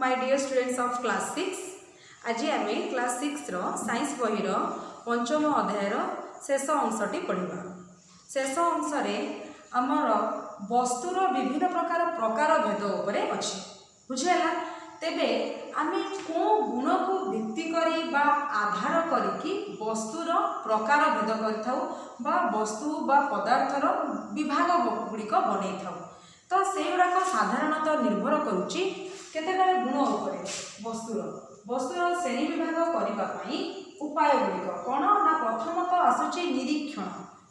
My dear students of class 6 आज आम class 6 रो science बहिर पंचम अध्यायर शेष अंशटी पढ़ा। शेष अंश आमर वस्तुर विभिन्न प्रकार प्रकार भेद उपरे अच्छी बुझेगा। तेबे आमे को गुण को भित्ति करी बा आधार करी वस्तुर प्रकार भेद करिथाउ बा वस्तु बा पदार्थर विभाग गुड़िक बनई थाउ। तो से गुड़ाक साधारणतः निर्भर करुच्ची केतेटा गुण उपरे वस्तुर श्रेणी विभाग करने उपाय गुड़िक कौन ना प्रथमतः आसूची निरीक्षण।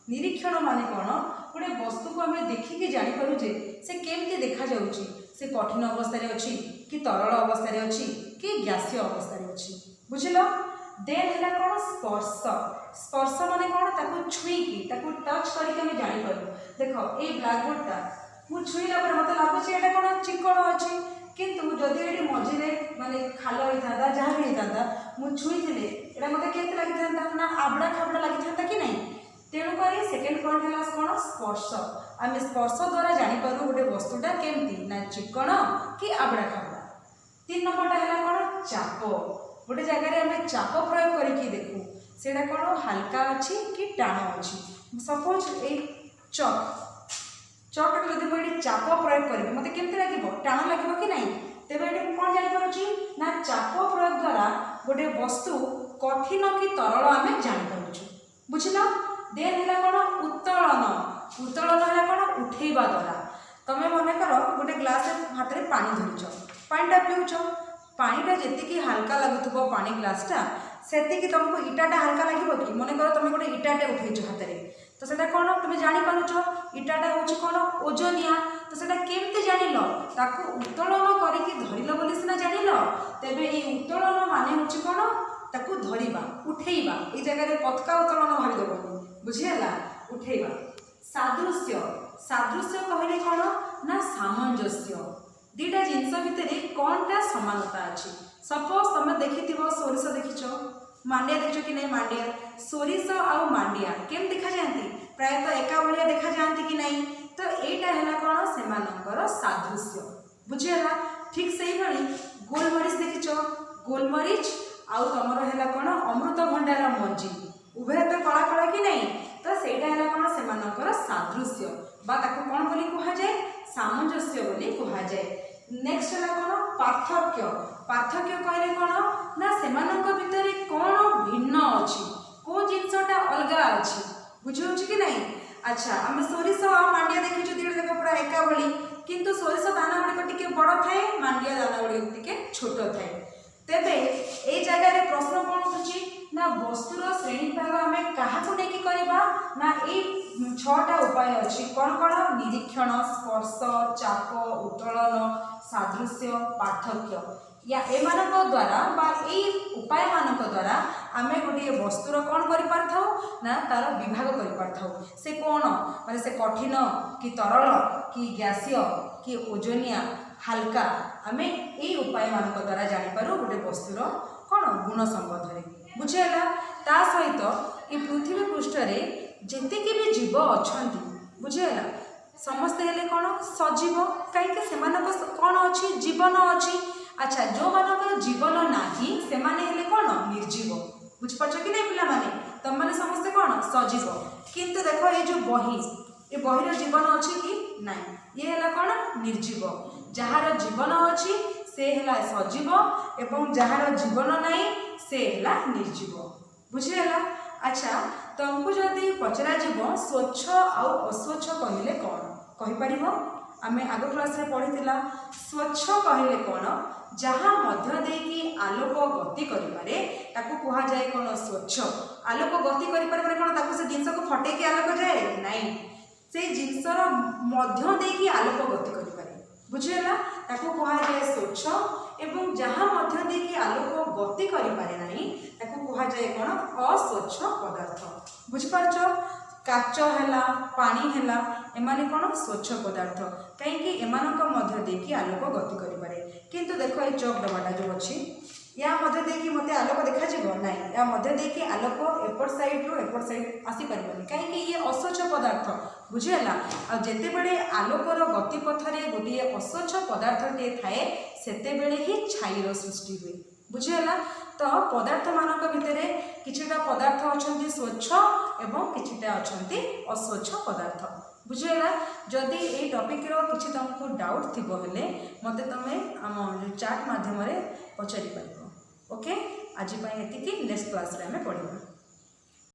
निरीक्षण माने कौन गोटे वस्तु को आम देखिकी जानीपे से केमती देखा जाउची, से कठिन अवस्था अच्छी कि तरल अवस्था अच्छी कि गैसीय अवस्था अच्छी बुझल। देन है कौन स्पर्श। स्पर्श माने कौन ताकू छुईकी ताकू टच करके जानीपर। देख ये ब्लैकबोर्डटा मु छुईला पर मत लगुच ये कौन चिकण अच्छी किंतु जदि ये मझे माने खाल होता जहाँ भी होता मुझे छुईले यहाँ मत के लगी ना आबड़ा खाबड़ा लगी कि नहीं। तेणुक सेकेंड पॉइंट है कौन स्पर्श। आम स्पर्श द्वारा जापर गोटे वस्तुटा केमती ना चिकण कि आबड़ा खाबड़ा। 3 नंबरटा है कौन चाप। गोटे जगह आम चाप प्रयोग करके देखू से कौन हल्का अच्छी कि टाण अच्छी। सपोज ए चक चक जब मुझे चाप प्रयोग करी मत केमती लगे टाण लगे कि नहीं। तेज ये कौन जापी ना चाप प्रयोग द्वारा गोटे वस्तु कठिन कि तरल आम जापु बुझल। देन है कौन उत्तोलन। उत्तोलन है कौन उठेवा द्वारा। तुम्हें मन कर गोटे ग्लास हाथ में पानी धरिच पानीटा पिउच पानीटा जी हल्का लगुव पानी ग्लासटा से तुमको इटाटा हल्का लगे कि मन कर तुम गोटे इटाटे उठेच हाथ में तो से कौन तुम जापार इटाटा हूँ कौन ओजनिया। तो से केमती जान ताकू उत्तोलन करके धरल बोली सीना जान। तेबे ये उत्तोलन माने हूँ कौन ताकू धरिबा उठेबा। ये जगह पतका उत्तोलन भारीदेवनी बुझीगला उठेबा। सादृश्य। सादृश्य कहले कौन ना सामंजस्य। दुईटा जिनस भितर कौनटा समानता अच्छी। सपोज तुम देखि सोरिष देखिच मांडिया देखिच कि नहीं। मांडिया सोरिष आउ मांडिया केम देखा जाती प्रायतः एका भाया देखा जाती कि नहीं। तो यहाँ है कौन से सादृश्य बुझीगला। ठीक से भाई गोलमरीच देखिच गोलमरीच आउ तुम है कौन अमृतभंडार मंजी उभय तो कला कला कि नहीं। तो सहीटा है कौन से सादृश्य बा ताको कौन बोली कहुए सामंजस्य बोली कहुए। नेक्स्ट है कौन पार्थक्य। पार्थक्य कहले कौन ना सेमानक भितर कौन भिन्न अच्छी को जिनसटा अलग अच्छी बुझे कि नहीं। अच्छा आम सोरिष आ मांडिया देखी दुईटा जाक पूरा एका भली किंतु सोरिष दाना गुड़िक टिके बड़ थाए मांडिया दाना गुड़िक टिके छोट थाए। तेबे ए जगह प्रश्न कौन उठुची ना वस्तुर श्रेणी विभाग आम क्या करवा ना ये 6टा उपाय अच्छी कौन कौन निरीक्षण स्पर्श चाप उत्तोलन सादृश्य पार्थक्य या एमान द्वारा बा ए उपाय मान द्वारा आम गोटे वस्तुर कौन कर ना तार विभाग कर से कौन माने से कठिन कि तरल कि गैसीय कि ओजनिया हल्का आम ये उपाय मान द्वारा जापर गोटे वस्तुर कौन गुण संबंध बुझेगा। ता सहित ये पृथ्वी पृष्ठरे जेतिकी भी जीव अच्छा बुझेगा समस्ते हेले कौन सजीव कहीं कौन अच्छी जीवन अच्छी। अच्छा जो मानकर जीवन नाही से माने हेले कौन निर्जीव बुझिपार कि नहीं पिला माने तुम माने समस्ते कौन सजीव। किंतु देखो ये जो ये बहिर जीवन अच्छी कि नहीं ये है कौन निर्जीव। जार जीवन अच्छी से है सजीव एवं जार जीवन नहीं से है निर्जीव बुझीगला। अच्छा तुमको जदि पचरा स्वच्छ आउ अस्वच्छ कहले कौन कहीपर आम आग क्लास पढ़ीला। स्वच्छ कहले कौन जहाँ मध्य देकी आलोक गति करें ताकू कहुए कौन स्वच्छ। आलोक गति करें कौन ताकू से जिनस को फटेकी आलोक जाए नहीं से जिनसर मध्य देकी आलोक गति करें बुझीगला ताकू कहुए स्वच्छ। एवं जहाँ मध्य देकी आलोक गति करें नहीं ताकू कहुए कौन अस्वच्छ पदार्थ बुझिपारच। काच है पानी है एमाने कौन स्वच्छ पदार्थ कहीं एमानक मध्य देखी आलोक गति करें। किंतु देखो ये चक डबाटा जो अच्छी या मध्य देकी मते आलोक देखा जीवो नाही, या मध्य देकी आलोक एपट साइड रो एपट साइड आसी परिबनी काहे ये अस्वच्छ पदार्थ बुझीगला। आ जेते बेले आलोकर गतिपथ रे गोटे अस्वच्छ पदार्थ टे थाए सेते बेले ही छाईर सृष्टि हुए बुझीगला। तो पदार्थ मानक भितरे किछिटा पदार्थ अछंती स्वच्छ एवं किछिटा अछंती अस्वच्छ पदार्थ बुझीगला। जदि ए टॉपिक रो किछि तुमको डाउट थिबो हेले मते तमे हम चैट माध्यम रे पचारि पारिबो। ओके, आज एतिकी नेक्स्ट क्लास रे हमें पढ़िबा।